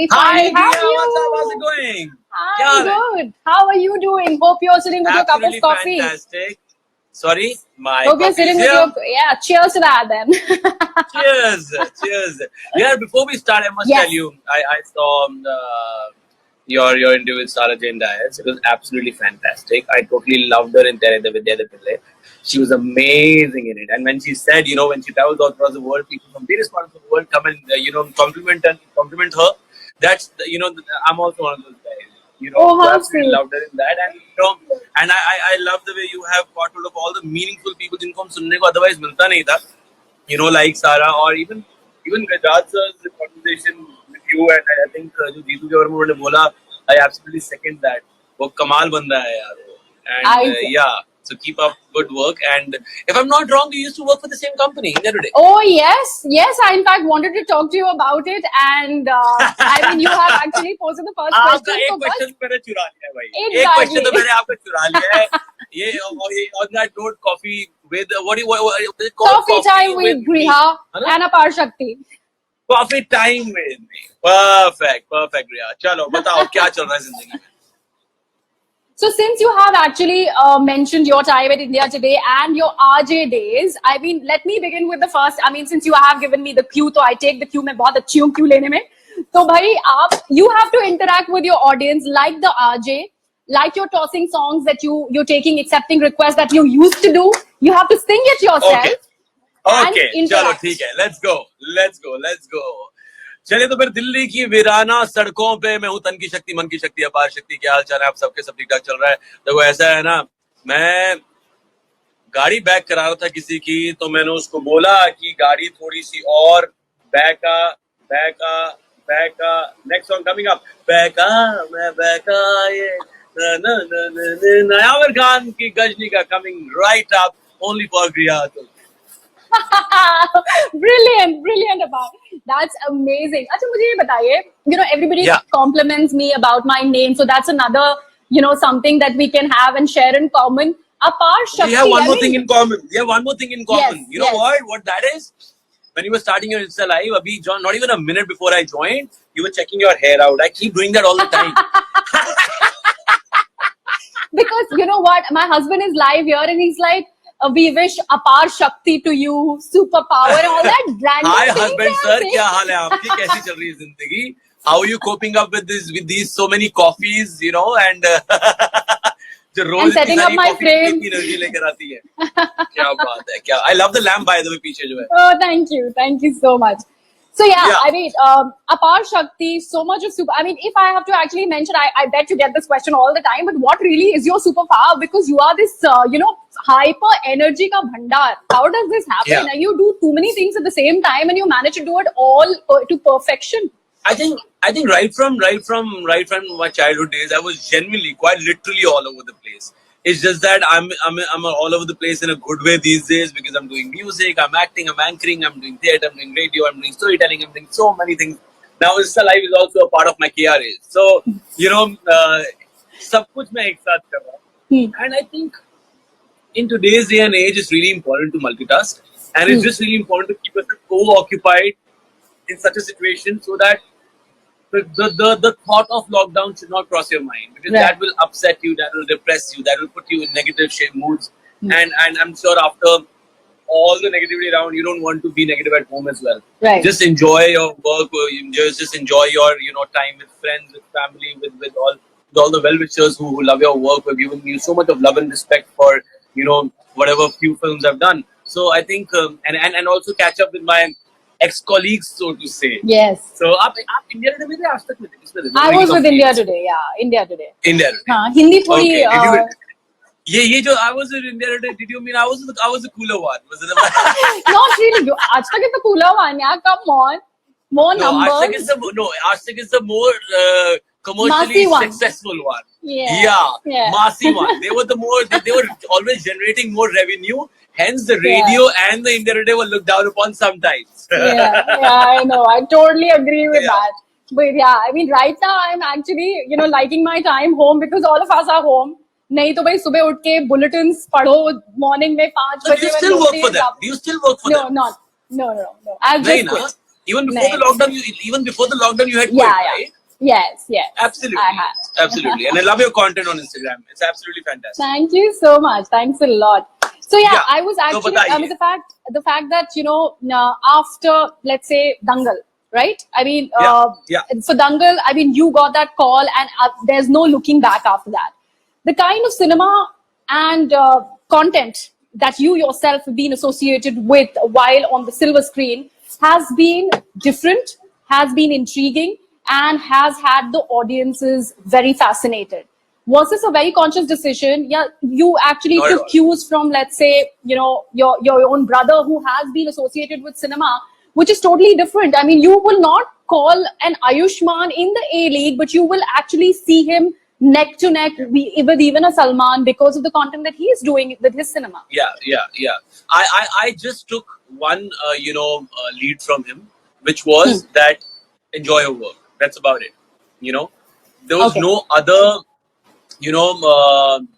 we Hi, finally have Griha. you. What's up? How's it going? I'm good. How are you doing? Hope you're sitting with your cup of Absolutely coffee. fantastic. Sorry, my Hope you're coffee sitting is with here. your cheers to that then. Cheers, cheers. Yeah, before we start, I must Yes. tell you, I saw your interview with Sarah Jane Dias. It was absolutely fantastic. I totally loved her in Teri the Vidya the Pillai. She was amazing in it. And when she said, when she travels all across the world, people from various parts of the world come and compliment her. That's I'm also one of those guys. Oh, So how absolutely sweet. loved her in that, and I love the way you have got hold of all the meaningful people जिनको हम सुनने को otherwise मिलता नहीं था. Like Sarah or even Rajat sir's conversation with you, and I think जो जीतू के बारे में उन्होंने बोला, I absolutely second that. वो कमाल बंदा है यार वो. And yeah, so keep up good work. And if I'm not wrong, you used to work for the same company, India Today. Oh yes, I in fact wanted to talk to you about it, and I mean you have actually posted the first आपका question. एक So question मैंने चुरा लिया है भाई. Exactly. एक question तो मैंने आपका चुरा लिया है. ये on that note, coffee with what is it called? Coffee time with Griha and Aparshakti. Coffee time with me. Perfect, Griha. चलो बताओ क्या चल रहा है जिंदगी में. So since you have actually mentioned your time at India Today and your RJ days, I mean, let me begin with the first. I mean, since you have given me the cue, so I take the cue. मैं बहुत अच्छी हूँ cue लेने में. तो भाई you have to interact with your audience like the RJ, like you're tossing songs that you're taking, accepting requests that you used to do. You have to sing it yourself. Okay, चलो ठीक है. Let's go. चलिए तो फिर दिल्ली की वीराना सड़कों पे मैं हूँ तन की शक्ति मन की शक्ति अपार शक्ति. क्या हाल चाल है आप सबके? सब ठीक ठाक चल रहा है? देखो ऐसा है ना, मैं गाड़ी बैक करा रहा था किसी की, तो मैंने उसको बोला कि गाड़ी थोड़ी सी और बैका. Next song coming up. बैका ये नयावर खान की गजनी का coming right up only for ग्रिहा. Brilliant about that's amazing. अच्छा मुझे ये बताइए, everybody compliments me about my name, so that's another something that we can have and share in common. Aparshakti. We have one more thing in common. Yes, you know what that is? When you were starting your Insta live, Abhi, John, not even a minute before I joined, you were checking your hair out. I keep doing that all the time. Because you know what, my husband is live here and he's like, we wish Aparshakti to you, superpower and all that random Hi things husband sir, क्या हाल है आपकी? कैसी चल रही है जिंदगी? How are you coping up with these so many coffees, and जो रोज setting up my frame. Energy लेकर आती है. क्या बात है क्या. I love the lamp by the way पीछे जो है. Oh, thank you so much. So yeah. I mean, Aparshakti, so much of super. I mean, if I have to actually mention, I bet you get this question all the time. But what really is your superpower? Because you are this, hyper energy ka bhandar. How does this happen? Yeah. And you do too many things at the same time, and you manage to do it all to perfection. I think right from my childhood days, I was genuinely, quite literally all over the place. It's just that I'm all over the place in a good way these days because I'm doing music, I'm acting, I'm anchoring, I'm doing theatre, I'm doing radio, I'm doing storytelling, I'm doing so many things. Now Insta Live is also a part of my KRA. So, सब कुछ मैं एक साथ कर रहा हूँ. And I think in today's day and age, it's really important to multitask. And it's just really important to keep yourself co-occupied in such a situation so that the thought of lockdown should not cross your mind, because that will upset you, that will depress you, that will put you in negative moods. And I'm sure after all the negativity around, you don't want to be negative at home as well. Right. Just enjoy your work, just enjoy your time with friends, with family, with all the well-wishers who love your work, who have given you so much of love and respect for whatever few films I've done. So I think and also catch up with my ex-colleagues, so to say. Yes. So, आप India Today में थे आज तक में थे? I was with India Today. Yeah, India Today. India Today. हाँ, हिंदी पूरी. Okay. ये जो I was with India Today, did you mean I was the cooler one? Was it? Not really. आज तक is the cooler one. Yeah, come on. More numbers. आज तक is the more commercially successful one. Yeah. Massy one. They were they were always generating more revenue. Hence, the radio and the India Today were looked down upon sometimes. yeah, I know. I totally agree with that. But yeah, I mean, right now I'm actually, liking my time home because all of us are home. नहीं तो भाई सुबह उठ के bulletins पढ़ो morning में 5 बजे. Do you still work for them? Do you still work for them? No. I've just quit. Even before the Nice. lockdown, you had quit, Yeah, yeah. right? Yes, Absolutely, I have. absolutely. And I love your content on Instagram. It's absolutely fantastic. Thank you so much. Thanks a lot. So yeah, Yeah. I was So actually, I mean, बताइए. the fact that after let's say Dangal, right? I mean, Yeah, yeah. for Dangal, I mean, you got that call, and there's no looking back after that. The kind of cinema and content that you yourself have been associated with while on the silver screen has been different, has been intriguing, and has had the audiences very fascinated. Was this a very conscious decision? Yeah, you actually Not at took all. cues from, let's say, your own brother who has been associated with cinema, which is totally different. I mean, you will not call an Ayushmann in the A League, but you will actually see him neck to neck with even a Salman because of the content that he is doing with his cinema. Yeah. I just took one, lead from him, which was that enjoy your work. That's about it. You know, there was Okay. no other,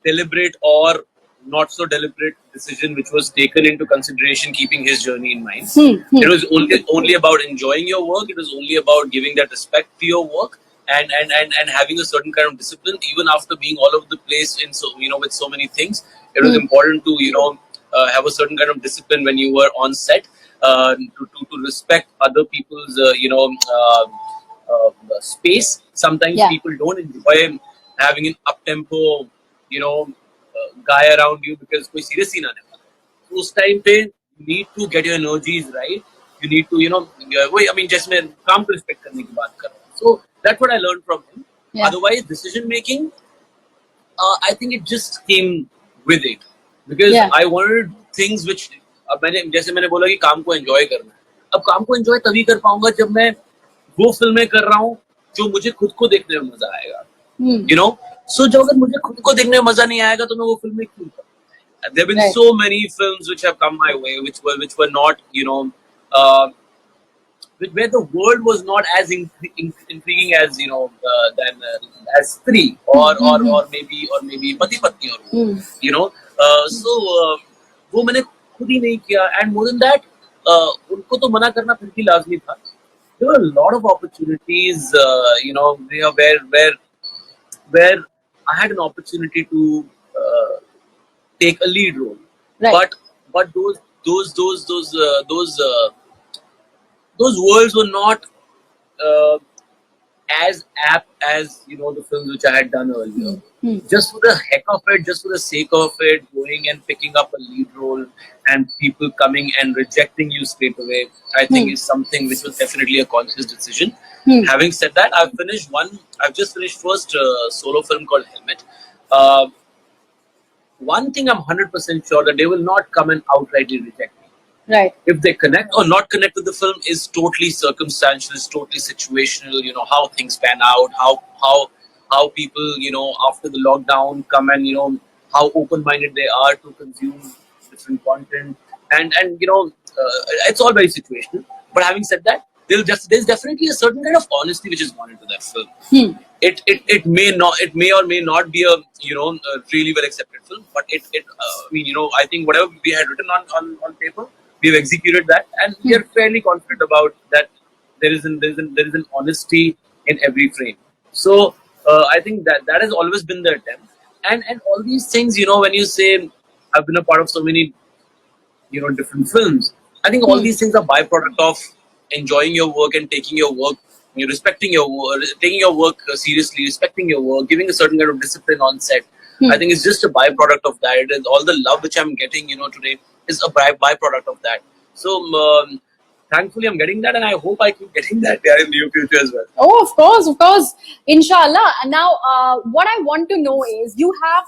deliberate or not so deliberate decision which was taken into consideration, keeping his journey in mind. It was only about enjoying your work. It was only about giving that respect to your work, and having a certain kind of discipline, even after being all over the place in with so many things. It was important to have a certain kind of discipline when you were on set, to respect other people's space. Sometimes Yeah. people don't enjoy having an up tempo, guy around you because कोई serious scene आने वाला है. So उस time पे you need to get your energies right. You need to वही I mean जैसे मैं काम को respect करने की बात कर रहा हूँ. So that's what I learned from him. Yeah. Otherwise, decision making, I think it just came with it because Yeah. I wanted things which अब जैसे मैंने बोला कि काम को enjoy करना है. अब काम को enjoy तभी कर पाऊंगा जब मैं वो फिल्में कर रहा हूँ जो मुझे खुद को देखने में मजा आएगा. So जब अगर मुझे खुद को देखने में मजा नहीं आएगा तो मैं वो फिल्में क्यों करूँ? There have been Right. so many films which have come my way, which were not, uh, where the world was not as intriguing as than as three or maybe Pati Patni or so वो मैंने खुद ही नहीं किया. And more than that, उनको तो मना करना फिर भी लाजमी था. There were a lot of opportunities, where I had an opportunity to take a lead role, Right. but those worlds were not uh, as apt as the films which I had done earlier. Just for the heck of it, just for the sake of it, going and picking up a lead role and people coming and rejecting you straight away, I think is something which was definitely a conscious decision. Having said that, I've just finished first solo film called Helmet. One thing I'm 100% sure that they will not come and outrightly reject me. Right. If they connect or not connect with the film is totally circumstantial, is totally situational. How things pan out, how people after the lockdown come and how open-minded they are to consume different content, and it's all very situational. But having said that, there's definitely a certain kind of honesty which has gone into that film. It may or may not be a a really well accepted film, but I think whatever we had written on paper, we've executed that, and we are fairly confident about that. There is an honesty in every frame. So I think that has always been the attempt, and all these things, when you say I've been a part of so many different films, I think all these things are byproduct of enjoying your work and taking your work, respecting your work, taking your work seriously, respecting your work, giving a certain kind of discipline on set. I think it's just a byproduct of that. And all the love which I'm getting today is a byproduct of that. So thankfully I'm getting that, and I hope I keep getting that in the near future as well. Oh, of course, inshallah. And now, what I want to know is, you are,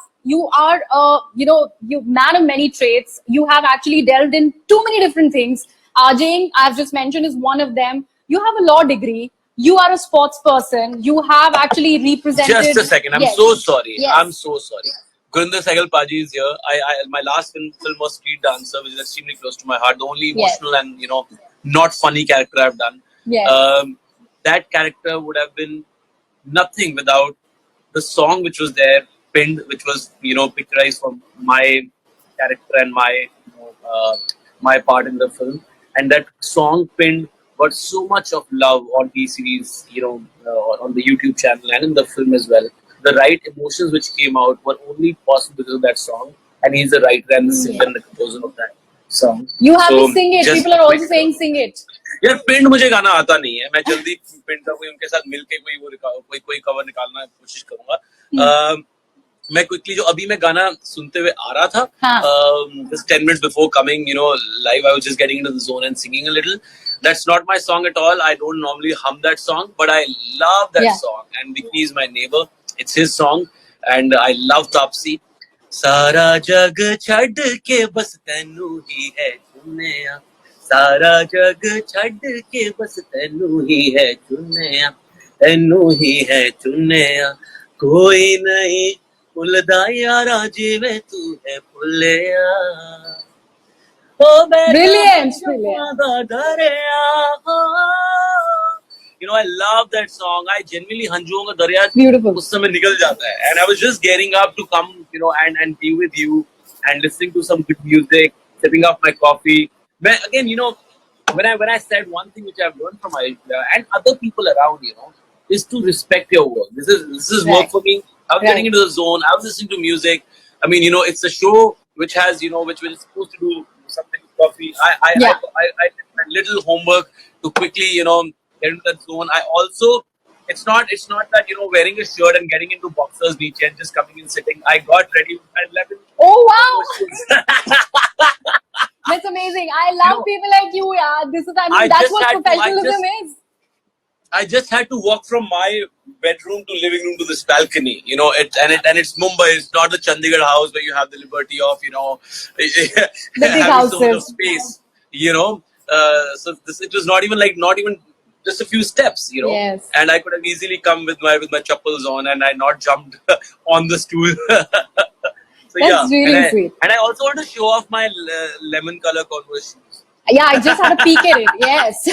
you man of many traits. You have actually delved in too many different things. Arjing, I've just mentioned, is one of them. You have a law degree. You are a sports person. You have actually represented. Just a second. I'm Yes. so sorry. Yes. I'm so sorry. Gurinder Sehgal Paji is here. My last film was Street Dancer, which is extremely close to my heart. The only emotional and not funny character I've done. Yes. That character would have been nothing without the song which was there pinned, which was picturized from my character and my my part in the film, and that song pinned got so much of love on T-series, on the YouTube channel and in the film as well. The right emotions which came out were only possible because of that song, and he's the writer and the singer and the composer of that song. You have So to sing it. just People are also quick, saying sing it. यार पिंड मुझे गाना आता नहीं है. मैं जल्दी पिंड का कोई उनके साथ मिलके कोई कवर निकालना कोशिश करूंगा. मैं क्विकली जो अभी मैं गाना सुनते हुए आ रहा था, just 10 minutes before coming, live, I was just getting into the zone and singing a little. That's not my song at all. I don't normally hum that song, but I love that song. And Vicky is my neighbor. It's his song, and I love Taapsee. सारा जग छड़ के बस तैनू ही है चुनिया. सारा जग छड़ के बस तैनू ही है चुनिया. तैनू ही है चुनिया. कोई नहीं भुलदा यारा जिवें तू है भुलिया. Brilliant. I love that song. I genuinely hanjuओं का दरिया Beautiful. उस समय निकल जाता है. And I was just gearing up to come, and be with you and listening to some good music, sipping up my coffee. But again, when I said one thing which I've learned from Ayushmann and other people around, is to respect your work. This is work for me. I was getting into the zone. I was listening to music. I mean, it's a show which has, which is supposed to do something with coffee. I did my little homework to quickly, get into that zone. I also, it's not that, wearing a shirt and getting into boxers beach and just coming and sitting. I got ready with my 11. Oh, wow. That's amazing. I love people like you, yeah. That's what professionalism is. I just had to walk from my bedroom to living room to this balcony, and it's Mumbai. It's not the Chandigarh house where you have the liberty of, The big having houses. so much of space, So it was not even just a few steps, Yes. And I could have easily come with my chappals on, and I not jumped on the stool. So That's really sweet. And I also want to show off my lemon color Converse shoes. Yeah, I just had a peek at it. Yes.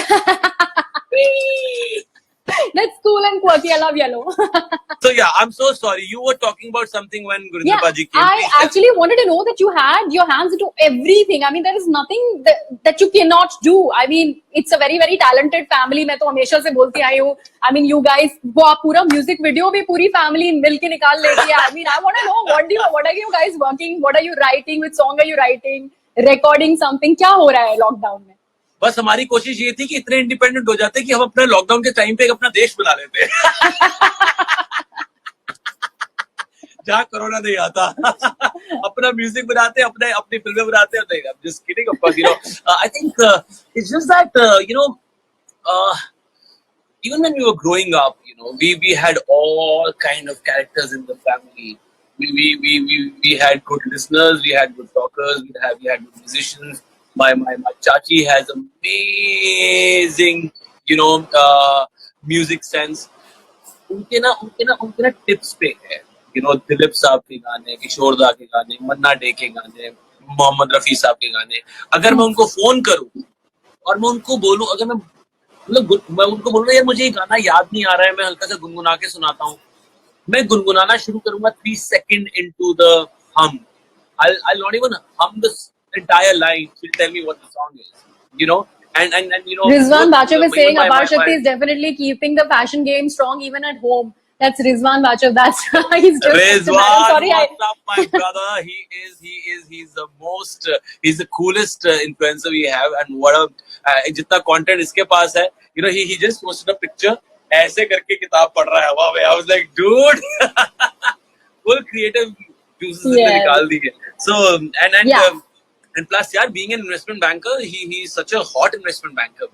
That's cool and quirky. I love yellow. So yeah, I'm so sorry. You were talking about something when Gurinder Baji came. I actually wanted to know that you had your hands into everything. I mean, there is nothing that you cannot do. I mean, it's a very, very talented family. मैं तो हमेशा से बोलती आई हूँ. I mean, you guys, वो पूरा music video भी पूरी family मिलके निकाल लेती है. I mean, I want to know what are you guys working? What are you writing? Which song are you writing? Recording something? क्या हो रहा है lockdown में? बस हमारी कोशिश ये थी कि इतने इंडिपेंडेंट हो जाते कि हम अपना लॉकडाउन के टाइम पे अपना देश बना लेते जहाँ कोरोना नहीं आता. अपना म्यूजिक बनाते, अपनी फिल्में बनाते. I'm just kidding, of course. I think it's just that even when we were growing up, we had all kind of characters in the family. We had good listeners, we had good talkers, we had good musicians. My chachi has amazing, music sense. उनके ना tips पे है, दिलीप साहब के गाने, किशोर दा के गाने, मन्ना डे के गाने, मोहम्मद रफी साहब के गाने. अगर मैं उनको फोन करूं और मैं उनको बोलूं, अगर मैं उनको बोलूं यार मुझे ये गाना याद नहीं आ रहा है, मैं हल्का सा गुनगुना के सुनाता हूँ. मैं गुनगुनाना शुरू करूंगा 3 seconds into the hum. I'll not even hum the entire line. She'll tell me what the song is, and Rizwan Bachav is saying Aparshakti is definitely keeping the fashion game strong even at home. That's Rizwan Bachav. That's he's just Rizwan, sorry, what's up, my brother? He's the most, he's the coolest influencer we have, and what a जितना content इसके पास है, he just posted a picture. ऐसे करके किताब पढ़ रहा है हवा में. I was like, dude, full creative juices निकाल दी है. So and plus, yeah, being an investment banker, he's such a hot investment banker.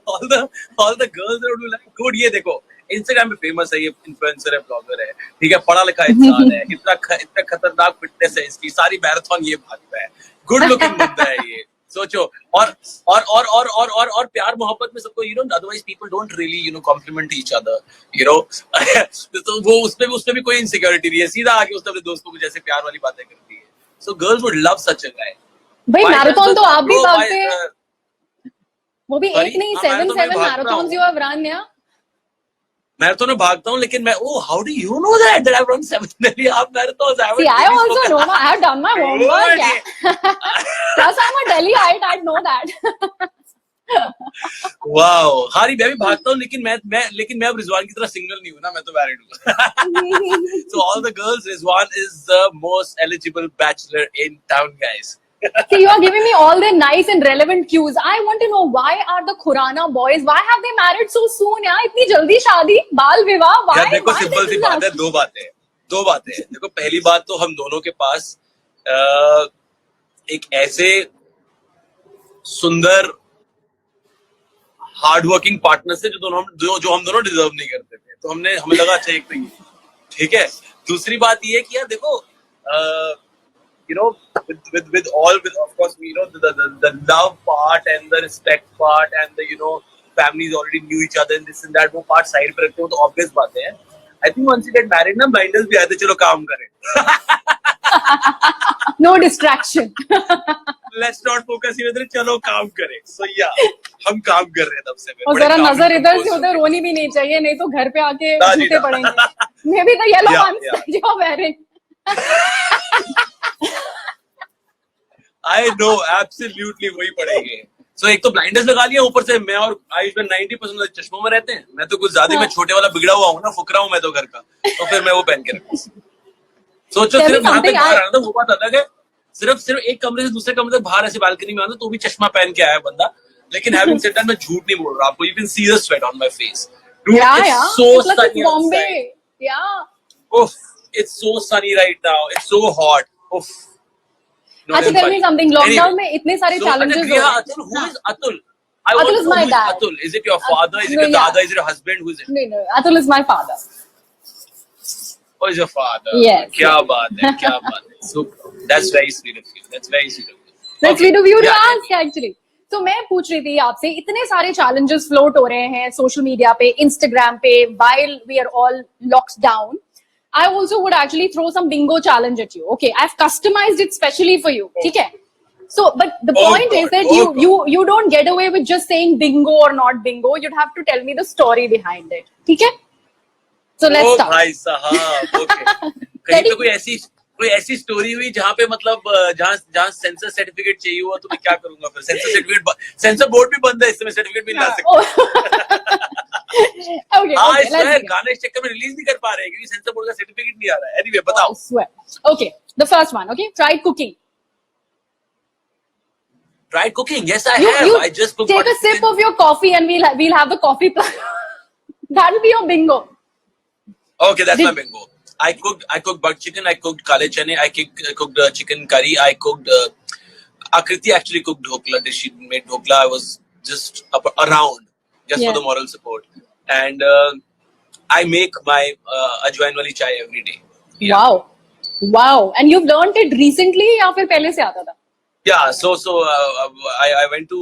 all the girls that would be like, dude, ये देखो, Instagram पे famous है, ये influencer है, blogger है, ठीक है, पढ़ा लिखा इंसान है, इतना खतरनाक फिटनेस है इसकी, सारी मैराथन ये भागता है, good looking बंदा है ये. सोचो, और प्यार मोहब्बत में सबको, otherwise people don't really, compliment each other, तो वो उसपे भी कोई insecurity नहीं है, सीधा आके उसने अपने दोस्तों को जैसे प्यार वाली बातें करती है. So girls would love such a guy. भाई मैराथन तो आप भी भागते हैं, वो भी एक नहीं 7 marathons you have run, yeah. Marathon में भागता हूँ, लेकिन मैं how do you know that I've run 7 Delhi half marathons? I See, haven't I really also spoken. know. I have done my homework. Good. Yeah. Plus, I'm a Delhiite. I know that. Wow, हारी मैं भी भागता हूँ, लेकिन मैं अब रिजवान की तरह सिंगल नहीं हूँ ना, मैं तो मैरिड हूँ. So all the girls, Rizwan is the most eligible bachelor in town, guys. See, you are giving me all the nice and relevant cues. I want to know, why are the Khurana boys, why have they married so soon? यार इतनी जल्दी शादी, बाल विवाह, why? यार देखो, Why simple this सी is बात है, happening? दो बातें हैं. देखो, पहली बात तो हम दोनों के पास अ, एक ऐसे सुंदर हार्ड वर्किंग पार्टनर से जो हम दोनों डिजर्व नहीं करते थे, तो हमें लगा अच्छा एक तो ये ठीक है. दूसरी बात ये है कि यार देखो, with of course, the love part and the respect part and the families already knew each other and this and that, वो part side पे रखते हो तो obvious बातें हैं. I think once you get married ना, blinders भी आते, चलो काम करें. No distraction. Let's not focus here, चलो काम करें. So yeah, हम काम कर रहे हैं तब से. और जरा नजर इधर से उधर होनी भी नहीं चाहिए, नहीं तो घर पे आके जूते पड़ेंगे. May be the yellow ones that you are wearing. I know, absolutely वही पड़ेंगे. So एक तो ब्लाइंडर्स लगा लिया, ऊपर से मैं और आयुष्मान 90% चश्मों में रहते हैं. मैं तो कुछ ज्यादा में छोटे वाला बिगड़ा हुआ हूँ ना, फुकरा हूँ मैं तो घर का, तो फिर मैं वो पहन के रखूँ. सोचो, सिर्फ यहाँ तक बाहर आना था, वो बात अलग है. सिर्फ एक कमरे से दूसरे कमरे तक बाहर ऐसे बालकनी में आना, तो भी चश्मा पहन के आया बंदा. लेकिन हैविंग सेड दैट, मैं झूठ नहीं बोल रहा आपको. You can see the sweat on my face. Dude, it's so sunny outside. Yeah. Oof, it's so sunny right now. It's so hot. Oof. अच्छा, tell me something. Lockdown में इतने सारे challenges हो रहे हैं. Atul, who is Atul? I want to know who is Atul. Is it your father? Is it your dada? Is it your husband? Who is it? No, Atul is my father. Oh, is your father? Yes. क्या बात है, क्या बात है. Super. That's very sweet of you. That's very sweet of you. That's sweet of you to ask, actually. तो मैं पूछ रही थी आपसे, इतने सारे challenges float हो रहे हैं social media पे, Instagram पे, while we are all locked down. I also would actually throw some bingo challenge at you. Okay, I've customized it specially for you. ठीक है? So, but the point is that you don't get away with just saying bingo or not bingo. You'd have to tell me the story behind it. ठीक है? So let's start. भाई साहब, okay. कहीं पे कोई ऐसी स्टोरी हुई जहाँ पे मतलब जहाँ सेंसर सर्टिफिकेट चाहिए हुआ, तो मैं क्या करूंगा फिर? सेंसर बोर्ड भी बंद है इस समय, सर्टिफिकेट भी नहीं ला सकते. Okay, let's begin. गाने इस चक्कर में रिलीज नहीं कर पा रहे हैं क्योंकि सेंसर बोर्ड का सर्टिफिकेट नहीं आ रहा है. एनीवे, बताओ. Okay, the first one. Okay, tried cooking. Tried cooking? Yes, I have. I just cooked. Take a sip of your coffee and we'll have the coffee. That'll be your bingo. Okay, that's my bingo. I cooked butter chicken. I cooked kale chane. I cooked chicken curry. I cooked. Akriti actually cooked dhokla. She made dhokla. I was just around just for the moral support. And I make my ajwain wali chai every day. Yeah. Wow. And you've learned it recently या फिर पहले से आता था? Yeah. So I went to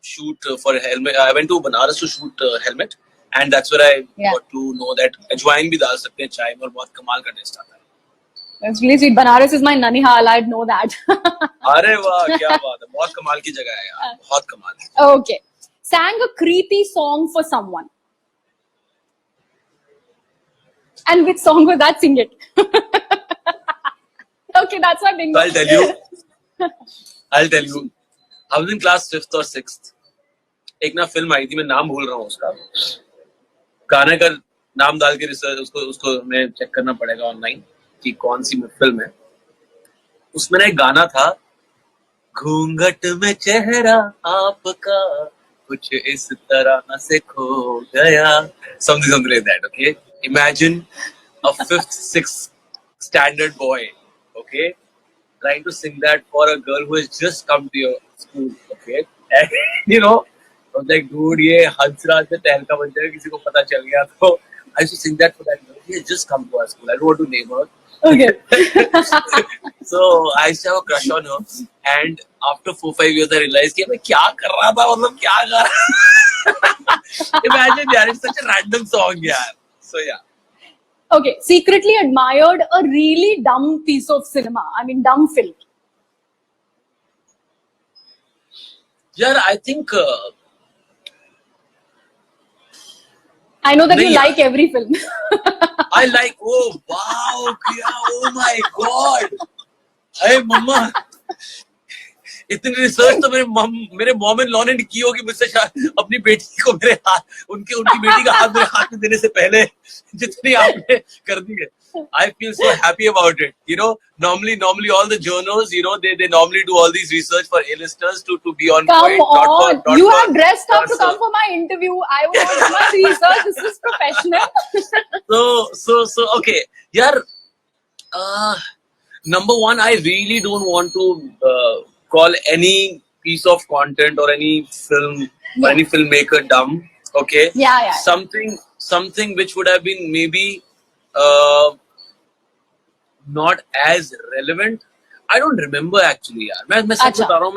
shoot for helmet. I went to Banaras to shoot helmet. And that's where I got to know that ajwain भी डाल सकते हैं चाय में और बहुत कमाल का टेस्ट आता है. That's really sweet. Banaras is my Nanihal. I'd know that. अरे वाह, क्या बात है. बहुत कमाल की जगह है यार. बहुत कमाल. Okay. Sang a creepy song for someone. And which song was that? Sing it. Okay, that's my bingo. I'll tell you. I was in class 5th or 6th. एक ना फिल्म आई थी, मैं नाम भूल रहा हूँ उसका. गाने का नाम डाल के उसको मैं चेक करना पड़ेगा ऑनलाइन कि कौन सी फिल्म है. उसमें ना एक गाना था, घूंघट में चेहरा आपका कुछ इस तरह से खो गया. Something like that. Okay, imagine a 5th, 6th standard boy, okay, trying to sing that for a girl who has just come to your school. Okay, and I was like, dude, ये हंसराज में तहलका बन जाएगा, किसी को पता चल गया तो. I used to sing that for that girl. She has just come to our school. I don't want to name her. Okay. So I used to have a crush on her, and after 4-5 years I realized कि मैं क्या कर रहा था, मतलब क्या कर रहा. Imagine, यार, it's such a random song, यार. So yeah. Okay, secretly admired a really dumb piece of cinema. I mean, dumb film. Yeah, I think. I know that you नहीं यार, like every film. I like, oh wow, Kriya, oh my god, hey mama, इतनी research तो मेरे mom and law ने की होगी मुझसे अपनी बेटी को मेरे हाथ उनकी बेटी का हाथ मेरे हाथ में देने से पहले, जितनी आपने कर दी है. I feel so happy about it. You know, normally all the journals, you know, they normally do all these research for A-listers to be on Come point. on, Not you for have dressed up to so, come for my interview. I want much research. This is professional. so okay. Yeah. Number one, I really don't want to call any piece of content or any film or Yeah. any filmmaker dumb. Okay. Yeah. Something which would have been maybe uh, not as relevant. I don't remember actually यार. मैं सच अच्छा. बता रहा हूँ,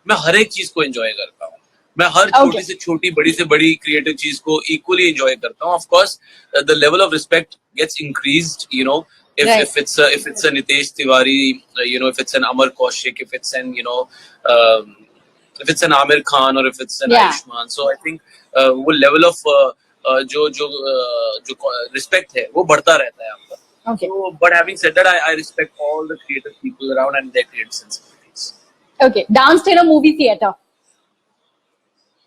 मैं हर एक चीज को enjoy करता हूँ. मैं हर छोटी से छोटी, बड़ी से बड़ी creative चीज को equally enjoy करता हूँ. Of course, the level of respect gets increased. You know, if it's a Nitesh Tiwari, you know, if it's an Amar Kaushik, if it's an if it's an Amir Khan or if it's an Ayushmann. So I think वो level of जो respect है वो बढ़ता रहता है आपका. Okay. So, but having said that, I respect all the creative people around and their creative sensibilities. Okay. Danced in a movie theater.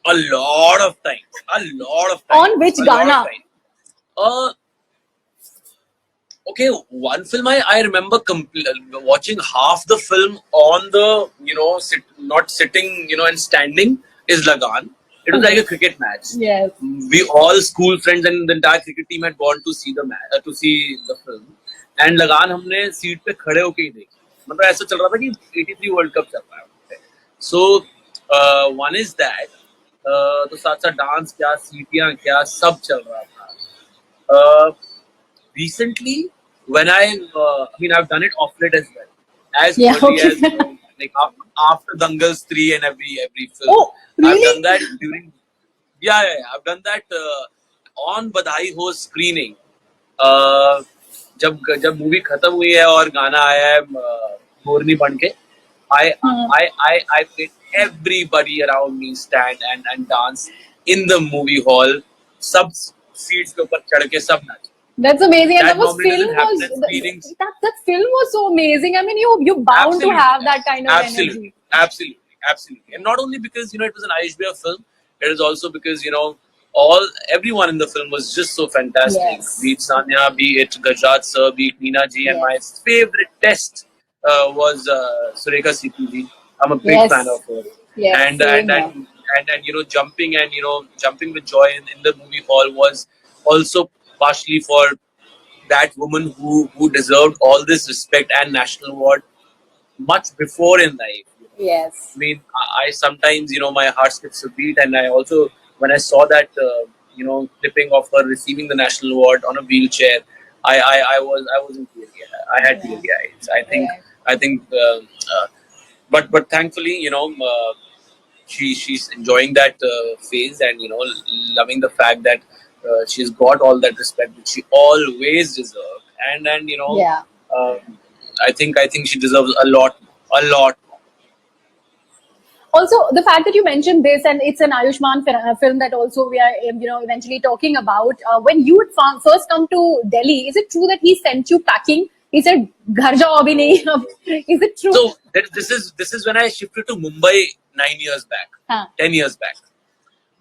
A lot of times. On which Gana? Okay, one film I remember watching half the film on the, you know, not sitting, you know, and standing is Lagan. It was like a cricket match. Yes. We all school friends and the entire cricket team had gone to see the match, to see the film. And लगान हमने seat पे खड़े होके ही देखी. मतलब ऐसा चल रहा था कि 83 वर्ल्ड कप चल रहा है. So one is that. तो साथ साथ डांस क्या, सीटियां क्या, सब चल रहा था. Recently, when I've done it off late as well, as early as like after Dangal's 3 and every film. Oh, really? I've done that during. Yeah. I've done that on Badhai Ho screening. जब movie खत्म हुई है और गाना आया है मोरनी बन के, I made everybody around me stand and dance in the movie hall. सब सीट्स के ऊपर चढ़ के सब नाचे. That's amazing. And That that normally film doesn't happen was at screenings. that film was so amazing. I mean, you bound to have that kind of energy. Absolutely. And not only because, you know, it was an Ayush Bhaiya film, it is also because, you know, everyone in the film was just so fantastic. Yes. Be it Sanya, be it Gajraj sir, be it Meena ji, and my favorite test was Sureka Situ ji. I'm a big fan of her. Yes, and you know, jumping with joy in the movie hall was also partially for that woman who deserved all this respect and national award much before in life. Yes. I mean, I sometimes, you know, my heart skips a beat, and I also, when I saw that, you know, clipping of her receiving the national award on a wheelchair, I was in teary. I had teary eyes. I think, but thankfully, you know, she's enjoying that phase, and you know, loving the fact that she's got all that respect that she always deserved, and you know, I think she deserves a lot. Also, the fact that you mentioned this, and it's an Ayushmann film that also we are, eventually talking about. When you had first come to Delhi, is it true that he sent you packing? He said, "Ghar jao abhi nahi." Is it true? So this is when I shifted to Mumbai 9 years back, 10 years back.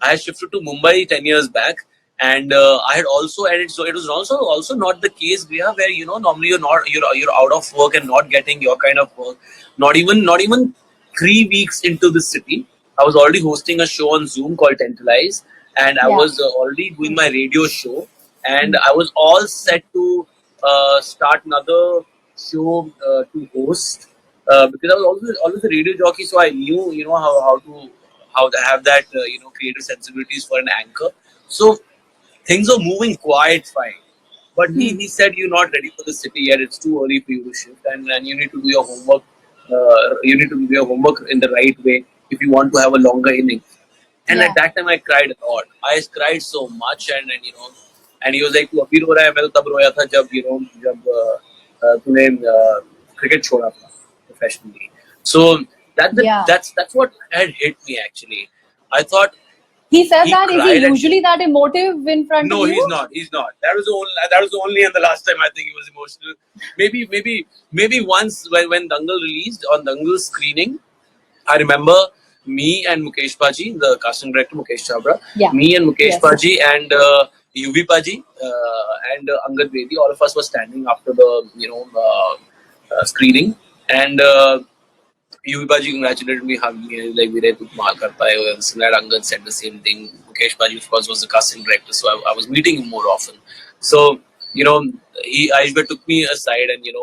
I had shifted to Mumbai 10 years back, and I had also added. So it was also not the case where, you know, normally you're out of work and not getting your kind of work. Not even 3 weeks into the city, I was already hosting a show on Zoom called Tantalize, and I was already doing my radio show, and I was all set to start another show to host because I was always a radio jockey, so I knew, you know, how to have that you know, creative sensibilities for an anchor. So things are moving quite fine. But he said, you're not ready for the city yet. It's too early for you to shift, and you need to do your homework. You need to do your homework in the right way if you want to have a longer innings. And at that time, I cried a lot. I cried so much, and you know, and he was like, "तू अभी रो रहा है, मैं तो तब रोया था जब, you know, जब तूने cricket छोड़ा था professionally." So that's what had hit me actually. I thought, He said He that. Is he cried and usually that emotive in front no, of you? he's not. He's not. That was the only and the last time I think he was emotional. Maybe once when Dangal released on Dangal screening, I remember me and Mukesh Paji, the casting director Mukesh Chabra, Yeah. me and Mukesh Yes. Paji and UV Paji and Angad Bedi, all of us were standing after the screening, and UV Paji congratulated me, hugged me, and like, "Veer, tu kamal karta hai." And Sinad Angad said the same thing. Mukesh Paji, of course, was the casting director, so I was meeting him more often. So you know, Ayushmann took me aside, and he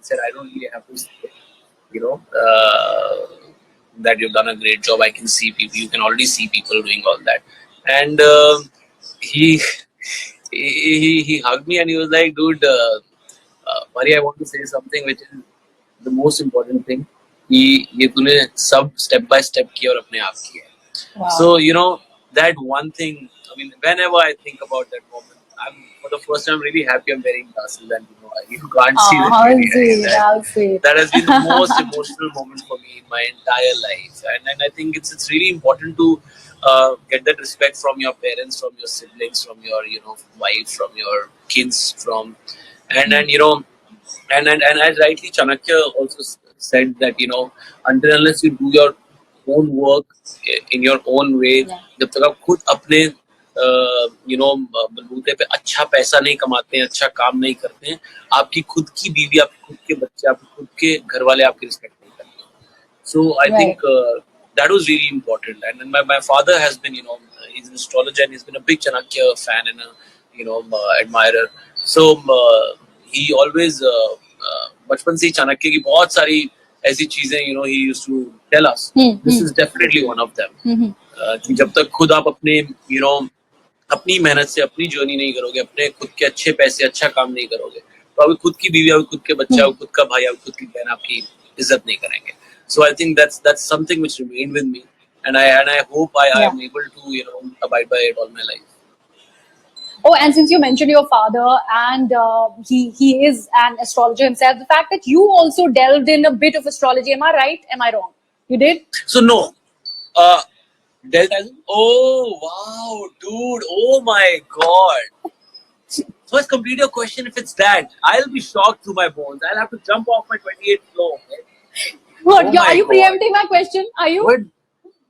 said, "I don't really have to say, you know, that you've done a great job. I can see people. You can already see people doing all that." And he, he hugged me and he was like, "Dude, Mari, I want to say something which is the most important thing. ये तूने सब step by step किया और अपने आप किया." Wow. So that one thing. I mean, whenever I think about that moment, I'm for the first time really happy I'm wearing glasses, and you can't see the How really sweet, how sweet. that has been the most emotional moment for me in my entire life, and I think it's really important to get that respect from your parents, from your siblings, from your wife, from your kids, from and and as rightly Chanakya also said that until unless you do your own work in your own way, Yeah. जब तक आप खुद अपने बलबूते पे अच्छा पैसा नहीं कमाते हैं, अच्छा काम नहीं करते हैं, आपकी खुद की बीवी, आपके खुद के बच्चे, आपके खुद के घर वाले आपकी रिस्पेक्ट नहीं करते. So I Right. think that was really important. And then my father has been, he's an astrologer and he's been a big Chanakya fan and admirer. So he always बचपन से ही चाणक्य की बहुत सारी ऐसी चीजें he used to tell us. This is definitely one of them. कि जब तक खुद आप अपने अपनी मेहनत से अपनी जर्नी नहीं करोगे, अपने खुद के अच्छे पैसे अच्छा काम नहीं करोगे, तो आपकी खुद की बीवी, आपके खुद के बच्चे, आपके खुद का भाई, आपकी खुद की बहन आपकी इज्जत नहीं करेंगे. So I think that's something which remained with me, and I hope I am able to abide by it all my life. Oh, and since you mentioned your father and he is an astrologer himself, the fact that you also delved in a bit of astrology, am I right? Am I wrong? You did? So no, uh, oh wow, dude, oh my god. So let's complete your question. If it's that, I'll be shocked through my bones. I'll have to jump off my 28th floor. Okay? What? Oh Yeah, my are you God. preempting my question? Are you? What?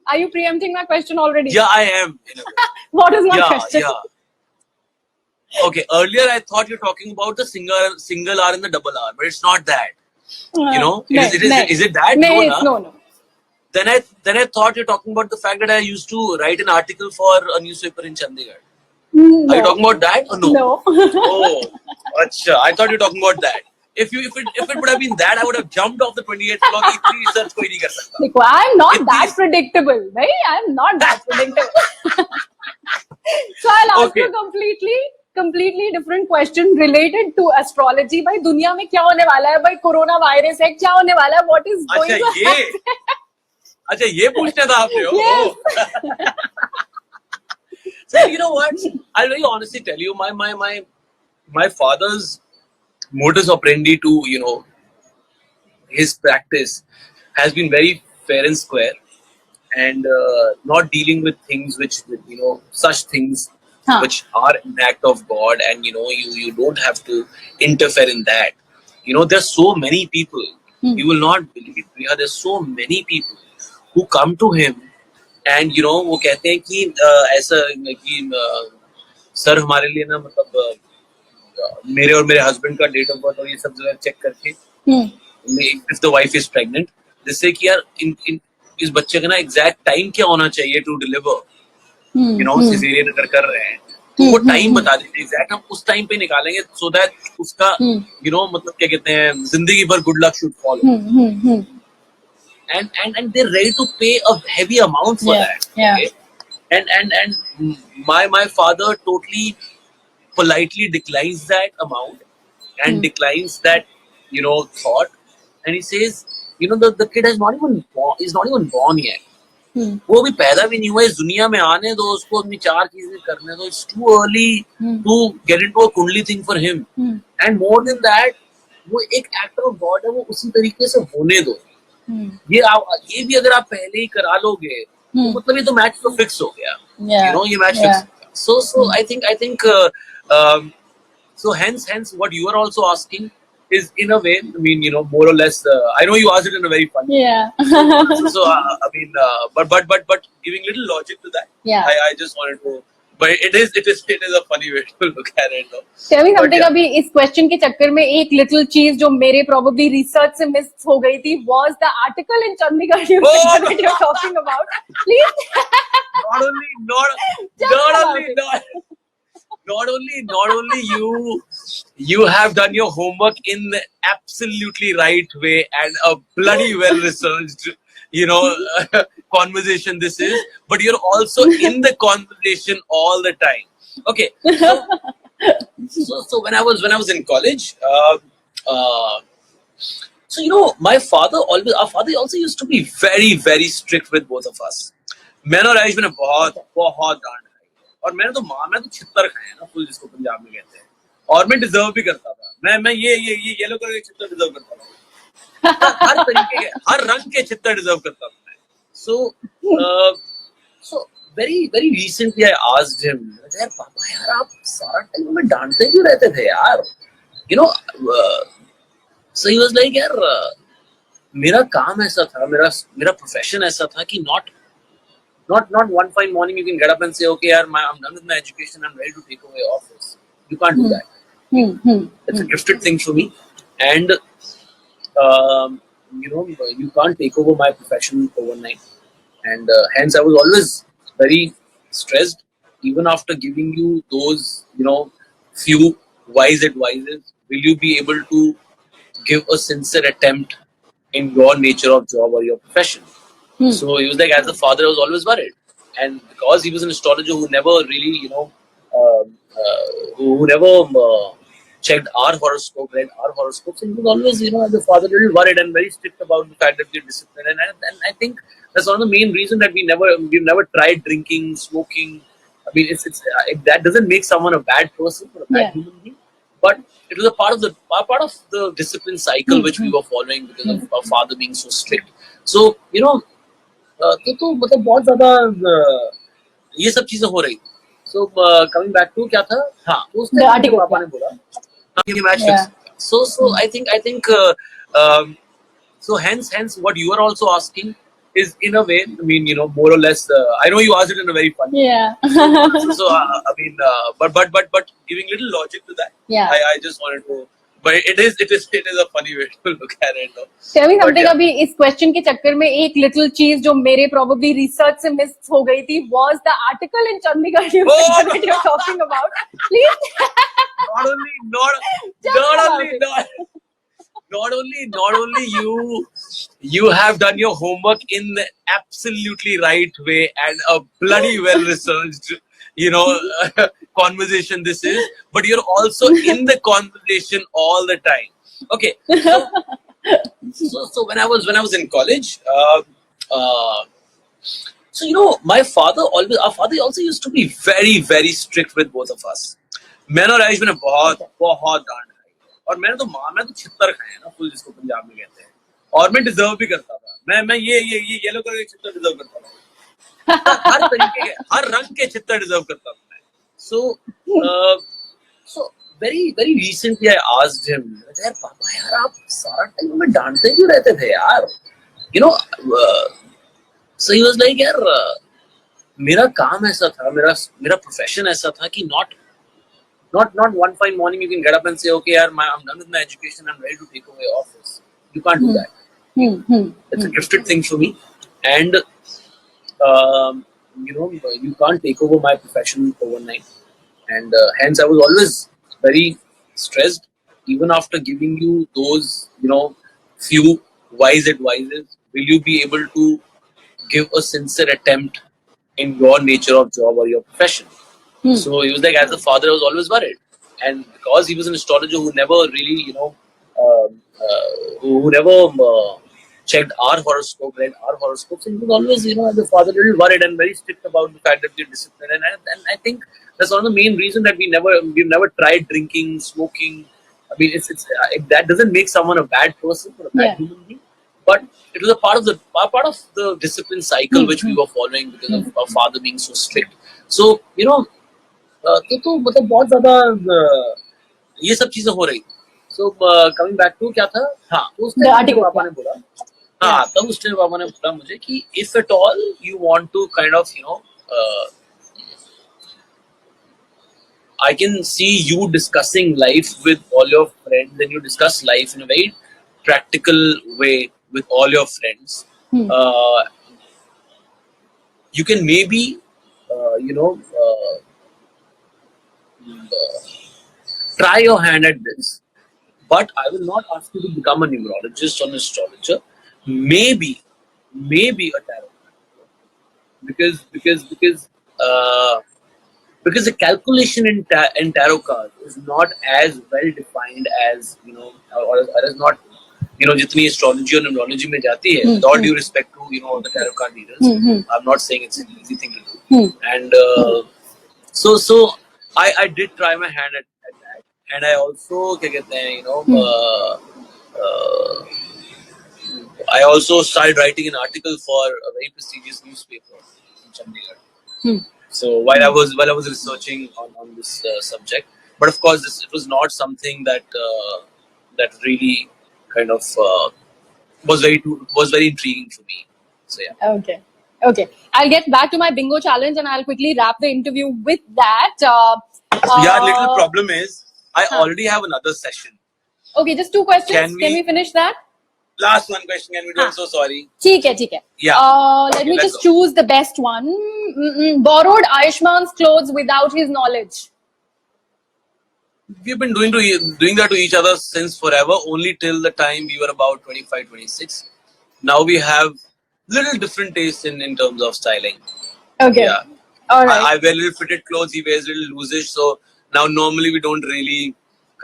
Are you preempting my question already? Yeah, I am. In a way. What is my Yeah, question? yeah. Okay, earlier I thought you're talking about the single R and the double R, but it's not that. Is it that? No, No, na? no. Then I thought you're talking about the fact that I used to write an article for a newspaper in Chandigarh. No. Are you talking about that or no? No. Oh, acha. I thought you were talking about that. If it would have been that, I would have jumped off the 28th floor. इतनी research कोई नहीं कर सकता. देखो, I'm not that predictable. Bhai, I'm not that predictable. So I'll ask you a completely different question related to astrology. भाई दुनिया में क्या होने वाला है? भाई कोरोना वायरस है, क्या होने वाला है? What is going to happen? अच्छा ये पूछने था आपने. Yes. So you know what? I'll very honestly tell you, my father's modus operandi to his practice has been very fair and square, and not dealing with things which such things which are an act of God, and you don't have to interfere in that. There's so many people, you will not believe. There's so many people who come to him and वो कहते हैं कि ऐसा कि sir हमारे लिए ना मतलब मेरे और मेरे हस्बैंड का डेट ऑफ बर्थ और ये सब जगह चेक करके if the wife is pregnant, जिससे कि यार इन इस बच्चे का ना एग्जैक्ट टाइम क्या होना चाहिए टू डिलीवर, सिजेरियन अगर कर रहे हैं तो वो टाइम बता देते एग्जैक्ट, हम उस टाइम पे निकालेंगे सो दैट उसका मतलब क्या कहते हैं जिंदगी भर good luck should follow, and they're ready to pay a heavy amount for that. Okay? And my father totally politely declines that amount and declines that thought, and he says the kid is not even born yet. वो अभी पैदा भी नहीं हुआ, इस दुनिया में आने दो उसको, अपनी चार चीजें करने दो. It's too early to get into a कुंडली thing for him. And more than that, वो एक act of God है, वो उसी तरीके से होने दो. ये भी अगर आप पहले ही करा लोगे तो मतलब ये तो मैच तो फिक्स हो गया, Yeah. you know, ये match Yeah. Fix. So I think so hence what you are also asking is in a way, I mean, you know, more or less. I know you asked it in a very funny. Yeah. I mean, but giving little logic to that. Yeah. I just wanted to. But it is a funny way to look at it, though. Tell me But something. yeah. अभी इस question के चक्कर में एक little चीज जो मेरे probably research से मिस हो गई थी was the article in Chandigarh newspaper that you're talking about. Please. Not only not Tell me not about only it. not only you have done your homework in the absolutely right way and a bloody well researched, you know, conversation this is, but you're also in the conversation all the time. Okay, so when I was in college, uh, so you know, our father also used to be very strict with both of us. मैंने और आयुष ने बहुत बहुत डांट खाई, और मैं तो छित्तर खाए ना फुल, जिसको पंजाब में कहते हैं, और मैं डिजर्व भी करता था. मैं ये येलो कलर के छित्तर डिजर्व करता था. हर तरीके के, हर रंग के छित्तर डिजर्व करता था मैं. So very recently I asked him, यार पापा यार आप सारा टाइम में डांटते क्यों रहते थे यार, you know. So he was like, यार मेरा काम ऐसा था, मेरा प्रोफेशन ऐसा था कि not one fine morning you can get up and say, okay, yaar, I'm done with my education, I'm ready to take away office. You can't do that. It's a gifted thing for me, and you know, you can't take over my profession overnight, and hence I was always very stressed, even after giving you those, you know, few wise advices. Will you be able to give a sincere attempt in your nature of job or your profession? So he was like, as a father, I was always worried, and because he was an astrologer who never really, you know, who never checked our horoscope, read our horoscopes, and he was always, you know, as a father, a little worried and very strict about the fact that we're disciplined. And I think that's one of the main reasons that we've never tried drinking, smoking. I mean, that doesn't make someone a bad person or a bad human being, but it was a part of the discipline cycle which we were following because of our father being so strict. So you know, तो मतलब बहुत ज्यादा ये सब चीजें हो रही थी. So coming back to क्या था, हाँ, तो उस टाइम मेरे पापा ने बोला ये match fix. So I think so hence what you are also asking is in a way, I mean, you know, more or less. I know you asked it in a very funny. Yeah. I mean, but giving little logic to that. Yeah. I just wanted to. But it is a funny way to look at it, though. Tell me But something. yeah. अभी इस question के चक्कर में एक little चीज जो मेरे probably research से मिस हो गई थी was the article in Chandigarh newspaper that you're talking about. Please. Not only you have done your homework in the absolutely right way and a bloody well researched, you know, conversation this is, but you're also in the conversation all the time. Okay, so when I was in college, so you know, our father also used to be very strict with both of us. मैंने और आयुष ने बहुत बहुत डांट खाई, और मैं तो छित्तर खाए ना फुल, जिसको पंजाब में कहते हैं, और मैं डिजर्व भी करता था. मैं ये येलो कलर के छित्तर डिजर्व करता था. हर तरीके के, हर रंग के छित्तर डिजर्व करता था मैं. So very recently I asked him, यार पापा यार आप सारा टाइम में डांटते क्यों रहते थे यार, you know. So he was like, यार मेरा काम ऐसा था, मेरा प्रोफेशन ऐसा था कि not one fine morning you can get up and say, okay, yaar, I'm done with my education, I'm ready to take away office. You can't do that. It's a gifted thing for me, and you know, you can't take over my profession overnight, and hence I was always very stressed, even after giving you those, you know, few wise advices. Will you be able to give a sincere attempt in your nature of job or your profession? So he was like, as a father, I was always worried, and because he was an astrologer who never really, you know, who never checked our horoscope, read our horoscopes, and he was always, you know, as a father, a little worried and very strict about the fact that we're disciplined. And I think that's one of the main reasons that we've never tried drinking, smoking. I mean, that doesn't make someone a bad person or a bad human being, but it was a part of the discipline cycle which we were following because of our father being so strict. So तो मतलब बहुत ज्यादा ये सब चीजें हो रही. So coming back to क्या था, हाँ उस The टाइम मुझे article, पापा yeah. ने बोला, हाँ तब उस टाइम पापा ने बोला मुझे कि if at all you want to kind of I can see you discussing life with all your friends, and you discuss life in a very practical way with all your friends. You can maybe, uh, you know, uh, try your hand at this, but I will not ask you to become a numerologist or an astrologer. Maybe a tarot, because because the calculation in tarot cards is not as well defined as or is not जितनी astrology और numerology में जाती है. With all due respect to the tarot card readers, I'm not saying it's an easy thing to do. And so I did try my hand at that, and I also क्या कहते हैं uh, I also started writing an article for a very prestigious newspaper in Chandigarh. So while I was researching on this subject, but of course it was not something that that really kind of was very intriguing for me. So yeah. Okay. Okay. I'll get back to my bingo challenge and I'll quickly wrap the interview with that. Yeah, little problem is I already have another session. Okay, just two questions. Can we finish that? Last one question, can we do? I'm so sorry. ठीक है. Yeah. Let me just choose the best one. Borrowed Ayushmann's clothes without his knowledge. We've been doing that to each other since forever, only till the time we were about 25, 26. Now we have little different tastes in terms of styling. Okay. Yeah. All right. I wear little fitted clothes, he wears little loosish. So now normally we don't really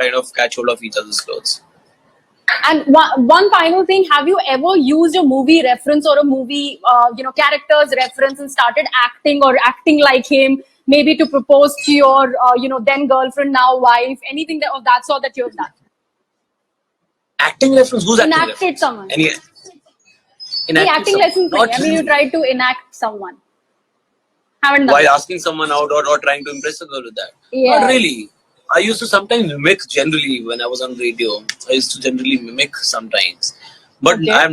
kind of catch hold of each other's clothes. And one final thing, have you ever used a movie reference or a movie, character's reference and started acting or acting like him, maybe to propose to your, then girlfriend, now wife, anything of that sort that you have done? Acting reference? Who's acting Enacted reference? someone. Enacting acting lessons. Not I mean, you tried to enact someone. Haven't done while that. asking someone out or trying to impress a girl with that. Yeah. Not really. I used to sometimes mimic generally when I was on radio. I used to generally mimic sometimes. But Okay. I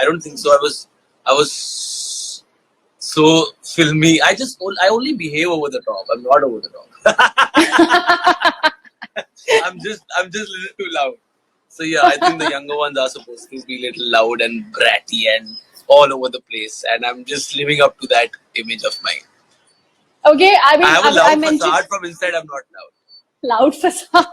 don't think so. I was so filmy. I only behave over the top. I'm not over the top. I'm just a little too loud. So yeah, I think the younger ones are supposed to be a little loud and bratty and all over the place. And I'm just living up to that image of mine. Okay, I have a loud mentioned facade, from inside I'm not loud. Loud facade.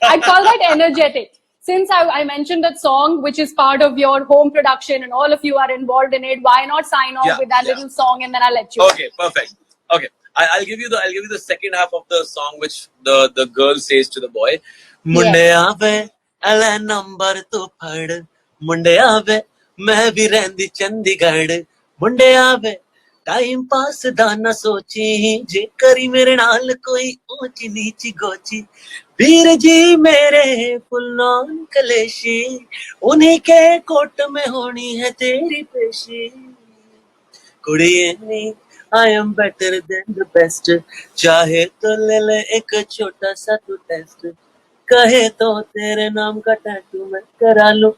I call that energetic. Since I mentioned that song, which is part of your home production and all of you are involved in it, why not sign off with that little song and then I'll let you. Okay, perfect. Okay, I'll give you the second half of the song, which the girl says to the boy. Munde aave ala number to phad. Munde aave main bhi rehndi Chandigarh. Munde aave time pass दा ना सोची जे करी मेरे नाल कोई ऊंची नीची गोची वीर जी मेरे फुल्लौन कलेशी उन्हीं के कोट में होनी है तेरी पेशी कुड़िए नी I am better than the best चाहे तो ले ले एक छोटा सा तू टेस्ट कहे तो तेरे नाम का टैटू मैं करा लूं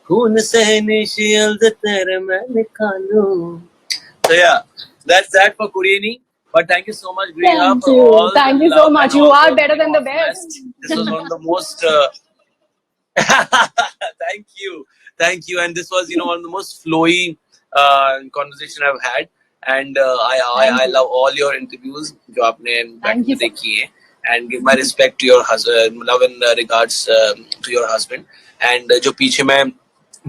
खून से इनिशियल्स तेरे मैं लिखा लूं. So yeah, that's that for Kuriani. But thank you so much, Griha. Thank you so much. You are better than the best. This was one of the most. Thank you. And this was, one of the most flowy conversation I've had. And I love all your interviews. जो आपने back में देखी हैं. And give my respect to your husband, love and regards to your husband. And जो पीछे मैं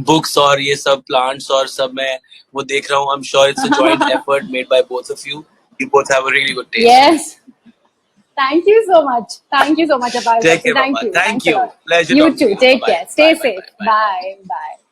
books और ये सब plants और सब मैं वो देख रहा हूँ. I'm sure it's a joint effort made by both of you. You both have a really good taste. Yes. Thank you so much. Thank you so much, Aparshakti. Take care, Thank you. Thank you. Pleasure. You too. Take care. Stay Bye, safe. bye. Bye.